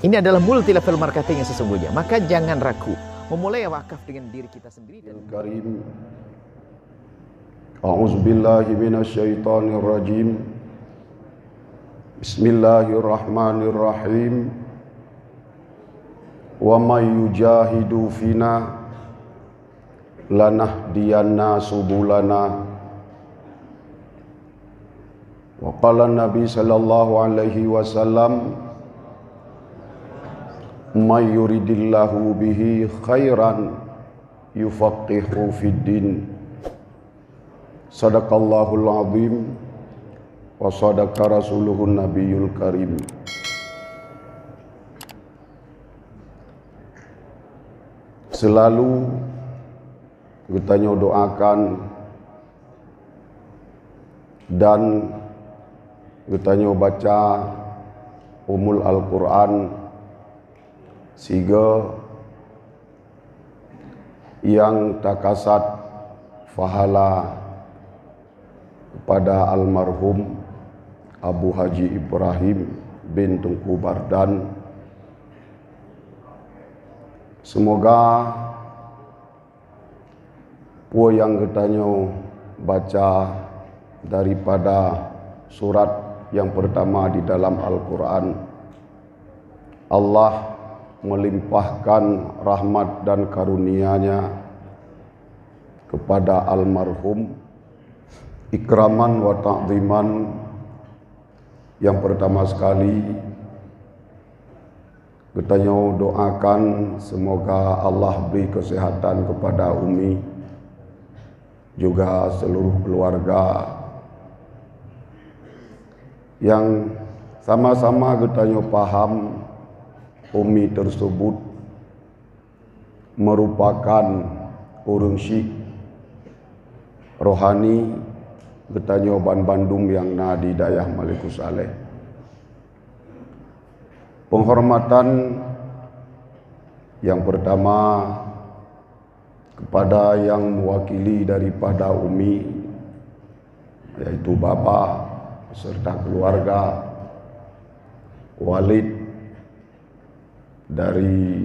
Ini adalah multi level marketing yang sesungguhnya. Maka jangan ragu memulai wakaf dengan diri kita sendiri. Karim. A'udzubillahi minasyaitonirrajim. Bismillahirrahmanirrahim. Wa may yujahidu fina lanahdiyanna subulana. Wa qala Nabi sallallahu alaihi wasallam, may yuridillahu bihi khairan yufaqihu fid din. Sadaqallahul azim wa sadaqa rasuluhun nabiyul karim. Selalu kita doakan dan kita baca umul Al-Quran sehingga yang takasat fahala kepada almarhum Abu Haji Ibrahim bin Tunku Bardan. Semoga puan yang kita baca daripada surat yang pertama di dalam Al-Quran, Allah melimpahkan rahmat dan karunia-Nya kepada almarhum ikraman wa ta'ziman. Yang pertama sekali kita doakan semoga Allah beri kesehatan kepada Umi juga seluruh keluarga yang sama-sama kita paham Umi tersebut merupakan urang syekh rohani Getanyo Ban Bandung yang na di daerah Maluku Saleh. Penghormatan yang pertama kepada yang mewakili daripada Umi, yaitu Bapa serta keluarga, Walid dari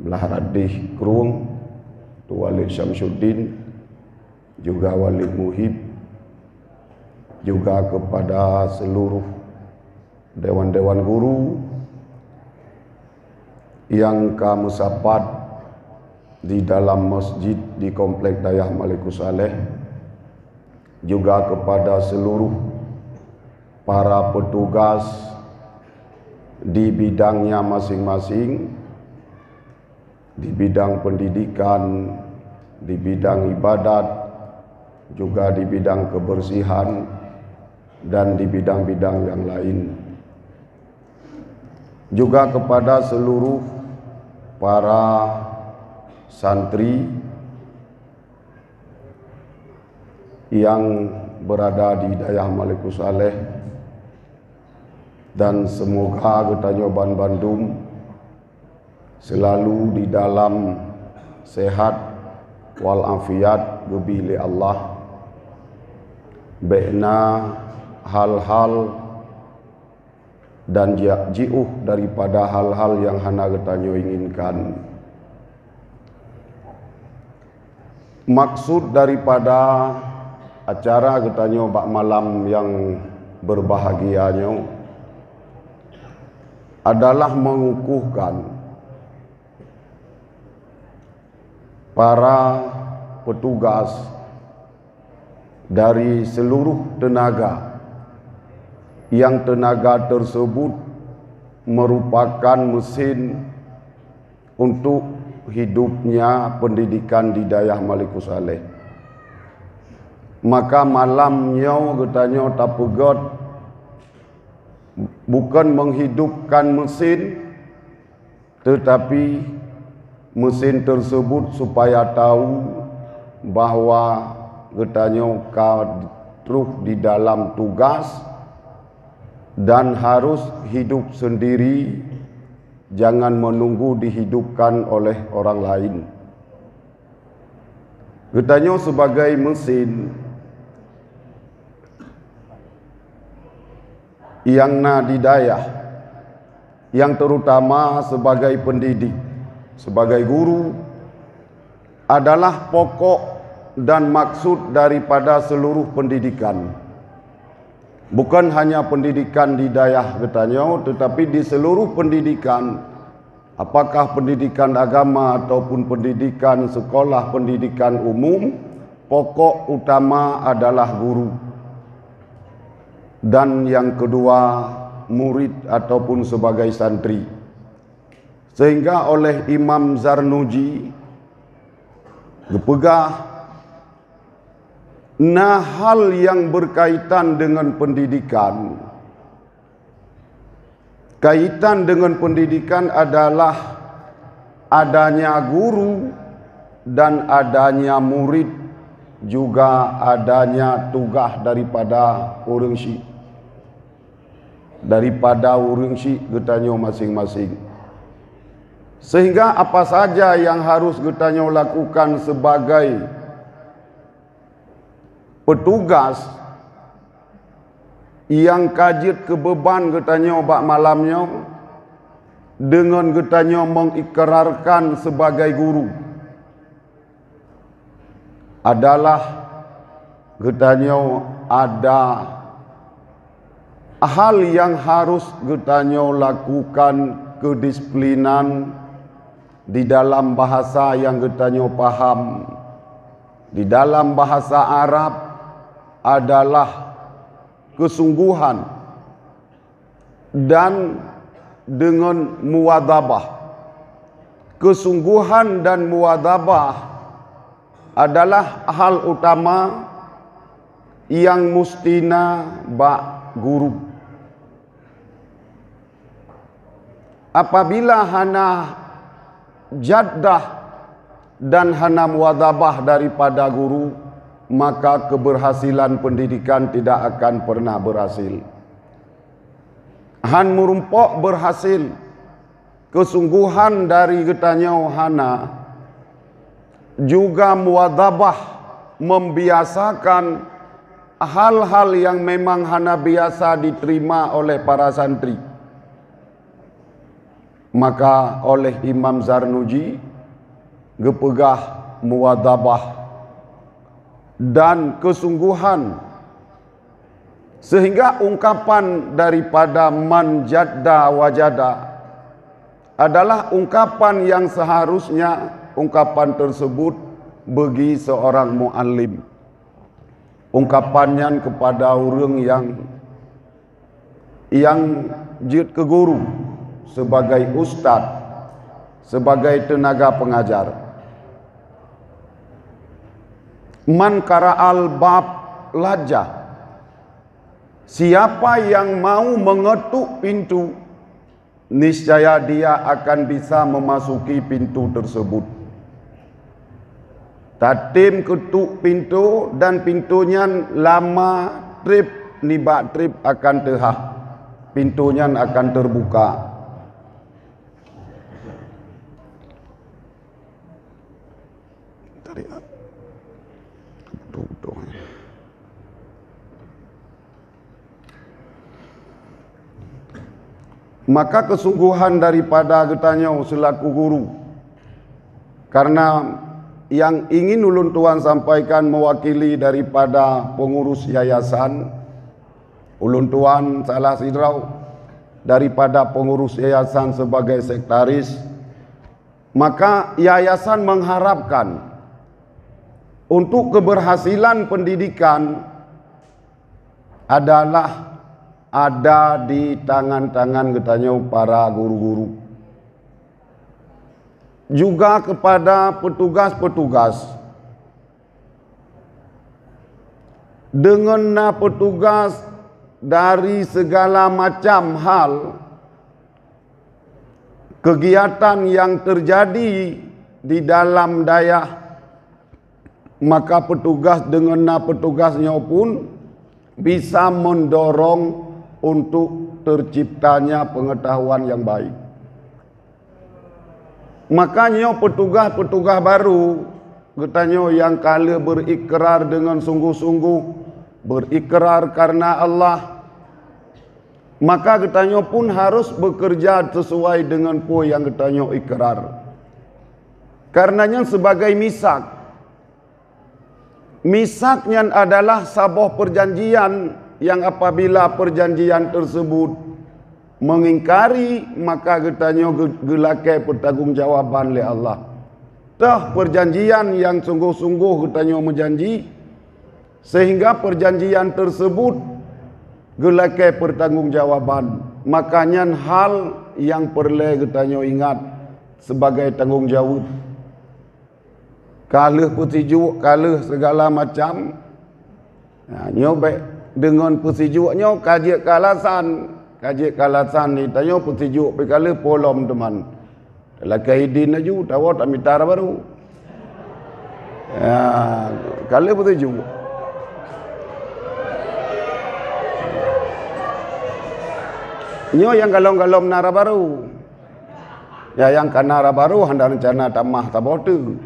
Melaharadih Krung, Walid Syamsuddin, juga Walid Muhib, juga kepada seluruh dewan-dewan guru yang kami sapat di dalam masjid di komplek Dayah Maluku Saleh, juga kepada seluruh para petugas di bidangnya masing-masing, di bidang pendidikan, di bidang ibadat, juga di bidang kebersihan, dan di bidang-bidang yang lain. Juga kepada seluruh para santri yang berada di daerah Maluku Saleh, dan semoga kita Ban Bandung selalu di dalam sehat walafiat gebili Allah, be'na hal-hal dan jiuh daripada hal-hal yang hana kita inginkan. Maksud daripada acara kita bak malam yang berbahagianya adalah mengukuhkan para petugas dari seluruh tenaga yang tenaga tersebut merupakan mesin untuk hidupnya pendidikan di daerah Maluku Saleh. Maka malamnya katanya tak pegat bukan menghidupkan mesin, tetapi mesin tersebut supaya tahu bahawa katanya kau terus di dalam tugas dan harus hidup sendiri, jangan menunggu dihidupkan oleh orang lain. Katanya sebagai mesin yang na didayah yang terutama sebagai pendidik, sebagai guru, adalah pokok dan maksud daripada seluruh pendidikan. Bukan hanya pendidikan di daerah Getanyo, tetapi di seluruh pendidikan, apakah pendidikan agama ataupun pendidikan sekolah pendidikan umum, pokok utama adalah guru. Dan yang kedua, murid ataupun sebagai santri. Sehingga oleh Imam Zarnuji dipegah, nah hal yang berkaitan dengan pendidikan, kaitan dengan pendidikan adalah adanya guru dan adanya murid, juga adanya tugas daripada orang syik, daripada orang syik Getanyo masing-masing. Sehingga apa saja yang harus Getanyo lakukan sebagai petugas yang kajit ke beban Getanyo bak malamnya, dengan Getanyo mengikrarkan sebagai guru, adalah Getanyo ada hal yang harus Getanyo lakukan kedisiplinan di dalam bahasa yang Getanyo paham. Di dalam bahasa Arab adalah kesungguhan dan dengan muwadhabah. Kesungguhan dan muwadhabah adalah hal utama yang mustina bak guru. Apabila hana jaddah dan hana muwadhabah daripada guru, maka keberhasilan pendidikan tidak akan pernah berhasil. Han merumpok berhasil kesungguhan dari Getanyo hana, juga muwadhabah membiasakan hal-hal yang memang hana biasa diterima oleh para santri. Maka oleh Imam Zarnuji gepegah muwadhabah dan kesungguhan, sehingga ungkapan daripada man jadda wajada adalah ungkapan yang seharusnya ungkapan tersebut bagi seorang muallim. Ungkapannya kepada orang yang jid ke guru, sebagai ustaz, sebagai tenaga pengajar. Man qara'al bab lajah, siapa yang mau mengetuk pintu, niscaya dia akan bisa memasuki pintu tersebut. Tatim ketuk pintu dan pintunya lama trip nibak trip akan tehah, pintunya akan terbuka. Maka kesungguhan daripada Getanyo selaku guru, karena yang ingin ulun tuan sampaikan mewakili daripada pengurus yayasan, ulun tuan salah sidrau daripada pengurus yayasan sebagai sekretaris, maka yayasan mengharapkan untuk keberhasilan pendidikan adalah ada di tangan-tangan Getanyo para guru-guru. Juga kepada petugas-petugas. Dengan petugas dari segala macam hal, kegiatan yang terjadi di dalam daerah, maka petugas dengan petugasnya pun bisa mendorong untuk terciptanya pengetahuan yang baik. Makanya petugas-petugas baru Getanyo yang kala berikrar dengan sungguh-sungguh, berikrar karena Allah, maka katanya pun harus bekerja sesuai dengan apa yang katanya ikrar. Karenanya sebagai misak, misaknya adalah sebuah perjanjian yang apabila perjanjian tersebut mengingkari, maka katanya gelakai pertanggungjawaban oleh Allah. Tah perjanjian yang sungguh-sungguh katanya menjanji, sehingga perjanjian tersebut gelakai pertanggungjawaban. Makanya hal yang perlu katanya ingat sebagai tanggungjawab. Kalah persejuk, kalah segala macam. Nyo baik dengan persejuknya kaji kalasan ni tanya persejuk pe kalah polom teman. Dalam kaidin aju tahu tak mitar baru. Ya, kalah persejuk. Nyo yang galom-galom nara baru. Ya yang kan nara baru hendak rencana tamah tabotu.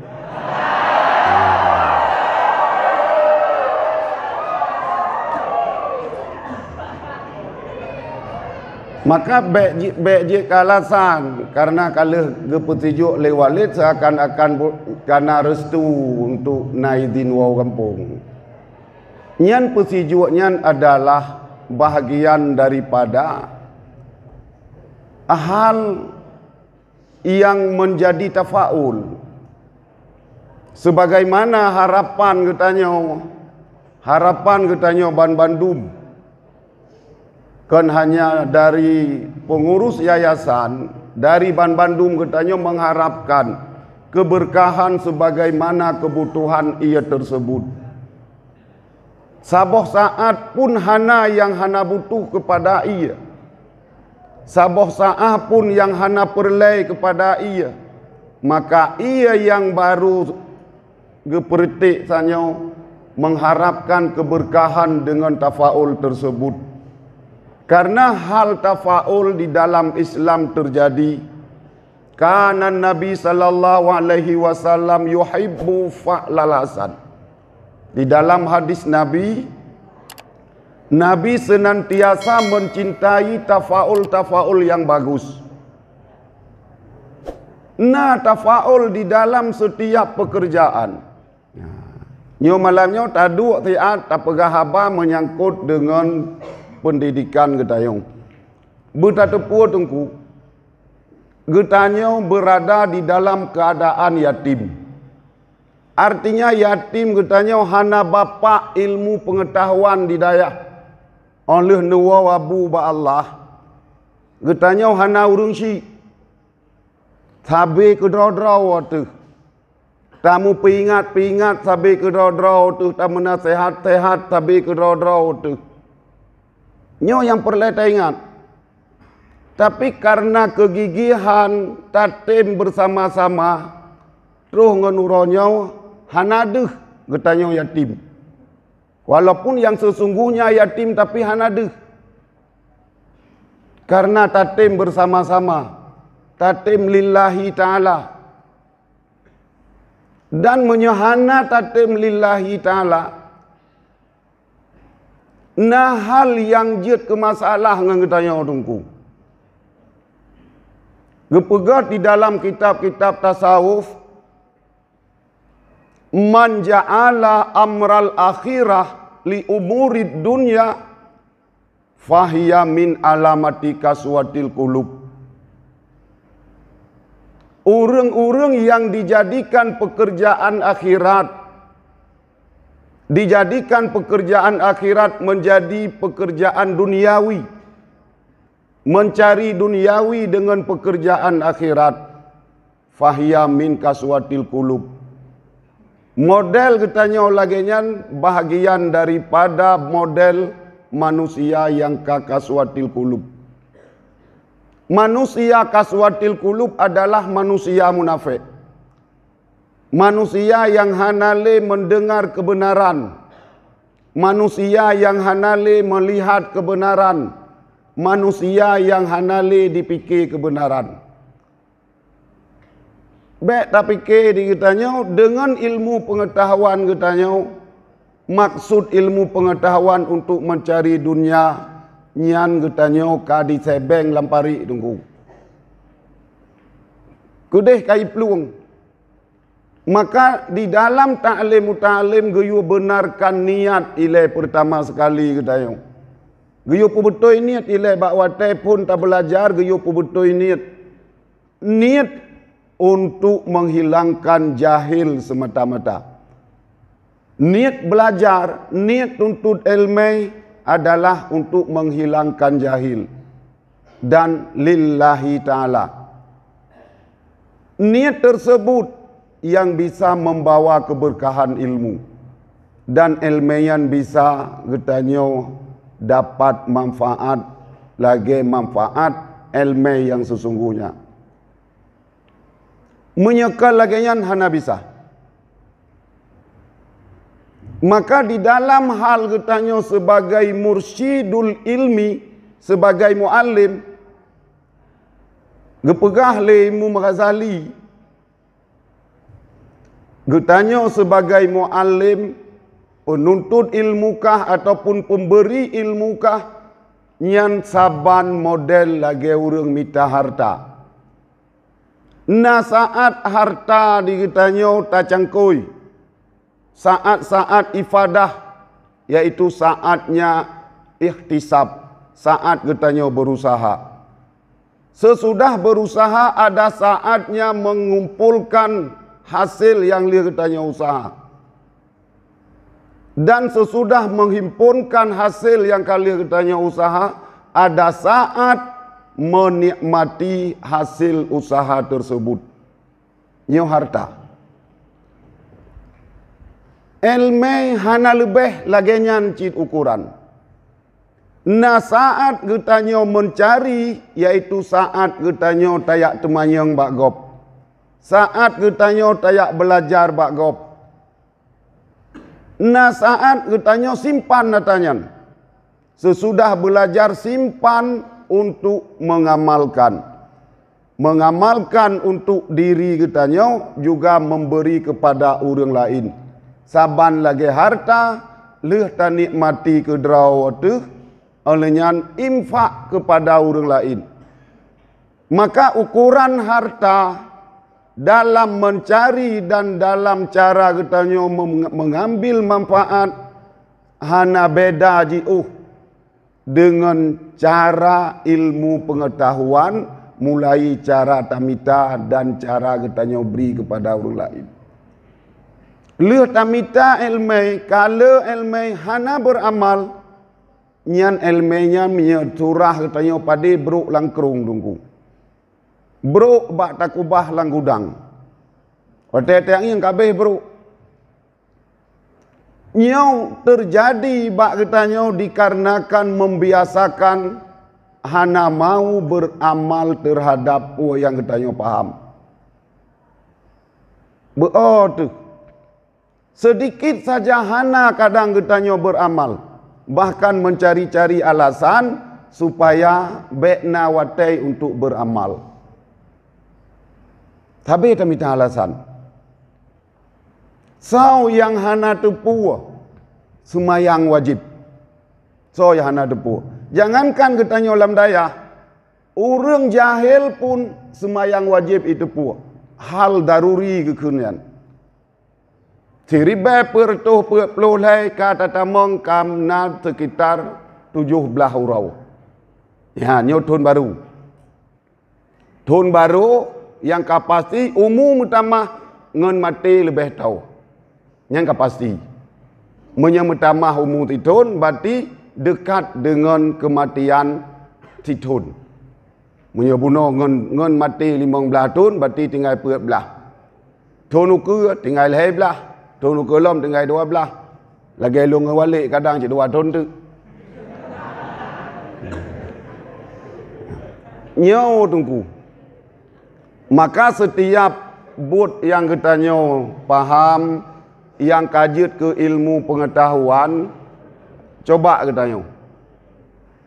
Maka baik kalasan karena kalau gepertijuk lewat seakan-akan karena restu untuk naidin wau kampung. Nyan persijuknya adalah bahagian daripada hal yang menjadi tafaul. Sebagaimana harapan katanya Ban Bandung. Kan hanya dari pengurus yayasan dari Ban Bandung katanya mengharapkan keberkahan sebagaimana kebutuhan ia tersebut. Saboh saat pun hana yang hana butuh kepada ia. Saboh saat pun yang hana perlai kepada ia. Maka ia yang baru gepertik sanyo mengharapkan keberkahan dengan tafaul tersebut. Karena hal tafaul di dalam Islam terjadi. Kana Nabi sallallahu alaihi wasallam yuhibbu fa'lal hasan. Di dalam hadis Nabi senantiasa mencintai tafaul yang bagus. Nah, tafaul di dalam setiap pekerjaan. Nyo malamnya tadu tiat tapegahaba menyangkut dengan pendidikan getayong. Bertatepua tengku. Getanya berada di dalam keadaan yatim. Artinya yatim getanya hana bapa ilmu pengetahuan di daya. Oleh nuwa wabu ba Allah. Getanya hana urung si. Sabe kedraw-draw tu. Tamu pingat sabe kedraw-draw tu. Tamu nasihat sabe kedraw-draw tu. Nyo yang perlu kita ingat. Tapi karena kegigihan tatim bersama-sama terus ngenuronyo hanaduh getanyo yatim. Walaupun yang sesungguhnya yatim tapi hanaduh. Karena tatim bersama-sama. Tatim lillahi ta'ala. Dan menyohana tatim lillahi ta'ala. Nah hal yang jid ke masalah dengan getanya tungku. Gepegat di dalam kitab-kitab tasawuf. Man ja'ala amral akhirah li umurid dunya fahiya min alamati kaswatil qulub. Orang-orang yang dijadikan pekerjaan akhirat menjadi pekerjaan duniawi, mencari duniawi dengan pekerjaan akhirat, fahiya min kaswatil qulub. Model katanya laginya bahagian daripada model manusia yang kaswatil qulub. Manusia kaswatil qulub adalah manusia munafik. Manusia yang hanale mendengar kebenaran. Manusia yang hanale melihat kebenaran. Manusia yang hanale dipikir kebenaran. Baik tak fikir dikitanya dengan ilmu pengetahuan katanya. Maksud ilmu pengetahuan untuk mencari dunia. nyan katanya ka di sebeng lampari tunggu. Kudeh kai peluang. Maka di dalam ta'lim geyu benarkan niat ilai pertama sekali katanya. Geyu betul niat ilai bak watai pun tak belajar geyu betul niat. Niat untuk menghilangkan jahil semata-mata. Niat belajar, niat tuntut ilmu adalah untuk menghilangkan jahil dan lillahi ta'ala. Niat tersebut yang bisa membawa keberkahan ilmu dan ilmian bisa katanya dapat manfaat lagi manfaat ilmu yang sesungguhnya. Menyekal lagian hana bisa. Maka di dalam hal katanya sebagai mursyidul ilmi, sebagai muallim, gepegah le Imam Ghazali, katanya sebagai muallim, penuntut ilmukah ataupun pemberi ilmukah, nyan saban model lagi urang mita harta. Nah saat harta dikitanya tacangkoi, saat-saat ifadah, yaitu saatnya ikhtisab, saat katanya berusaha. Sesudah berusaha ada saatnya mengumpulkan hasil yang dia katanya usaha. Dan sesudah menghimpunkan hasil yang kalian katanya usaha, ada saat menikmati hasil usaha tersebut. Nyo harta. Ilmu hana lebih lagi nyancit ukuran. Nah saat katanya mencari, yaitu saat katanya tayak temanyang bak gop. Saat katanya tayak belajar bak gop. Nah saat katanya simpan natanyan. Sesudah belajar simpan untuk mengamalkan. Mengamalkan untuk diri katanya juga memberi kepada orang lain. Saban lagi harta leh ta nikmati kedraw tu olehnya infak kepada orang lain. Maka ukuran harta dalam mencari dan dalam cara katanya mengambil manfaat hana beda jiuh dengan cara ilmu pengetahuan, mulai cara tamita dan cara katanya beri kepada orang lain. Leh tamita ilmu, kalau ilmu hana beramal, nyan ilmunya menyurah katanya pade bro langkrung tunggu. Bro bak takubah lang gudang. Otek-otek yang kabeh bro. Nyau terjadi bak katanya dikarenakan membiasakan hana mau beramal terhadap yang katanya paham. Betul. Sedikit saja hana kadang katanya beramal. Bahkan mencari-cari alasan supaya bekna watai untuk beramal. Tapi tamita alasan. So yang hana tepu semayang wajib. So yang hana tepu. Jangankan katanya ulam daya, orang jahil pun semayang wajib itu tepu. Hal daruri kekunian. Siribai pertuh pelulai kata tamang kamna sekitar 17 urau. Ya, nyo tahun baru. Tahun baru yang kapasti umum utama ngen mati lebih tahu. Yang kapasti. Yang utama umum titun berarti dekat dengan kematian titun. Menyebuno ngen mati 15 tahun berarti tinggal 14. Tahun ukur tinggal 12. Tahun ukulom tinggal 12. Lagi lu ngewalik kadang cik 2 tahun tu. Nyau tunggu. Maka setiap bud yang katanya paham, yang kajit ke ilmu pengetahuan, coba katanya.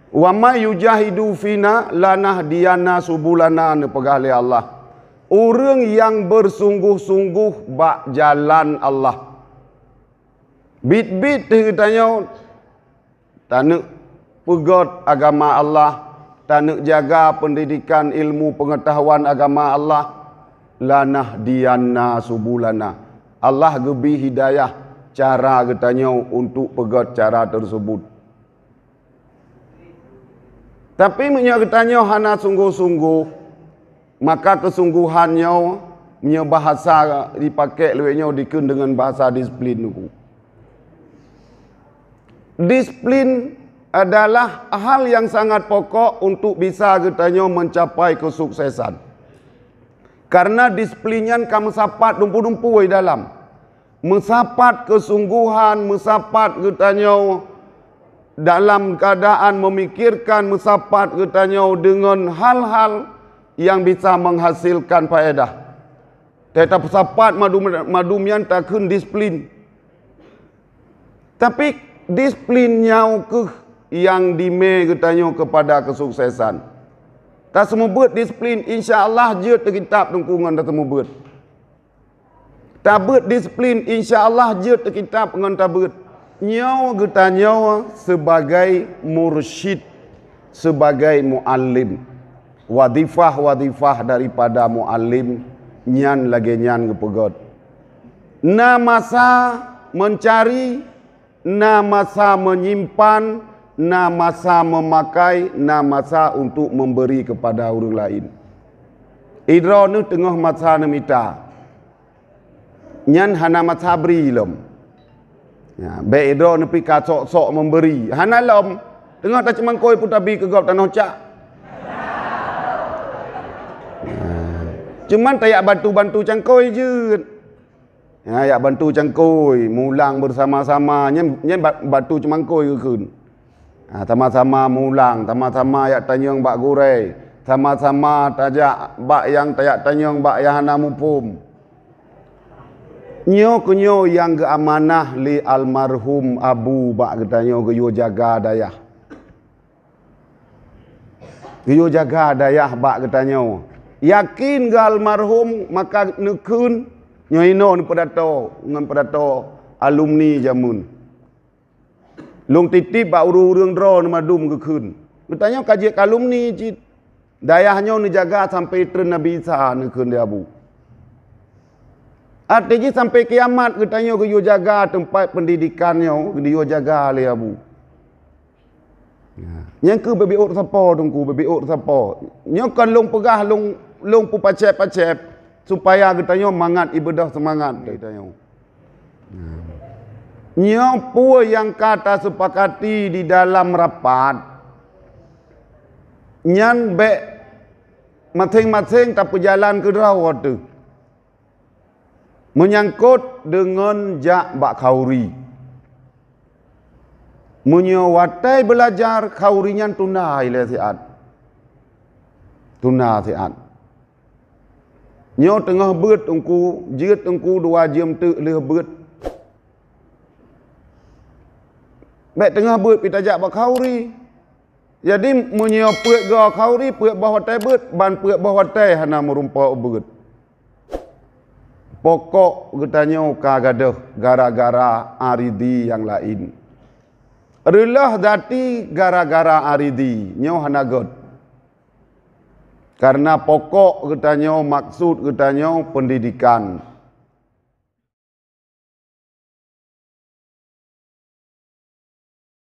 Wa may yujahidu fina lanahdiyana subulana nepegah li Allah. Orang yang bersungguh-sungguh bak jalan Allah. Bit-bit katanya tak nak pegot agama Allah, tak nak jaga pendidikan ilmu pengetahuan agama Allah, lanah dianna subulana. Allah gebi hidayah cara katanya untuk pegot cara tersebut. Tapi menyak katanya hana sungguh-sungguh, maka kesungguhannya nya bahasa dipakai leweknya dikun dengan bahasa disiplin itu. Disiplin adalah hal yang sangat pokok untuk bisa katanya mencapai kesuksesan. Karena disiplinnya kamu sapat dumpu-dumpu di dalam. Mensapat kesungguhan, mensapat katanya dalam keadaan memikirkan, mensapat katanya dengan hal-hal yang bisa menghasilkan faedah. Tetap sapat madumian takun disiplin. Tapi disiplinnya ke yang dime katanya kepada kesuksesan. Tak semua buat disiplin, insya-Allah je terkitab tengkungan tak semua buat. Tak buat disiplin, insya-Allah je terkitab dengan tak buat. Nyau katanya sebagai mursyid, sebagai muallim. Wadifah daripada muallim nyan lagi nyan kepegot. Na masa mencari, na masa menyimpan, na masa memakai, na masa untuk memberi kepada orang lain. Idra ni tengah masa nemita. Nyan hana masa beri lom. Ya, be idra ni pi sok memberi. Hana lom tengah tak cemangkoi putabi ke gop tanah cak. Cuman tak bantu-bantu cangkoi je. Ya, bantu cangkoi, mulang bersama-sama. Nyen bantu cemangkoi ke kun. Sama-sama mulang, sama-sama yak tanyang bak gurai, sama-sama tajak bak yang tayak tanyang bak yang hana mupum. Nyo kunyo yang ke amanah li almarhum abu bak ketanyo ke yo jaga dayah. Yo jaga dayah bak ketanyo. Yakin ke almarhum maka nekun nyoino ni pedato ngan pedato alumni jamun. Long titip bak urung dro ni madum ke kun. Bertanya kaji alumni cit. Dayahnya ni jaga sampai tren Nabi Isa nekun dia abu. Artinya sampai kiamat katanya ke yo jaga tempat pendidikannya, dia jaga le abu. Yang ke baby ot sapa tungku baby ot sapa. Nya kan long pegah long pu pacep supaya katanya mangat ibadah semangat katanya. Nya pu yang kata sepakati di dalam rapat. Nyan be masing-masing tak berjalan ke rawat tu. Menyangkut dengan jak bak khauri. Menyewatai belajar khaurinya tunai le siat. Tunai siat. Nyo tengah beut engku, jeut engku 2 jam tu leh beut. Baik tengah beut pi tajak bak khauri. Jadi menyo puek ga khauri puek bawah tai beut, ban puek bawah tai hana merumpa beut. Pokok katanya kagadah gara-gara aridi yang lain. Relah dati gara-gara aridi nyo hanagot. Karena pokok katanya maksud katanya pendidikan.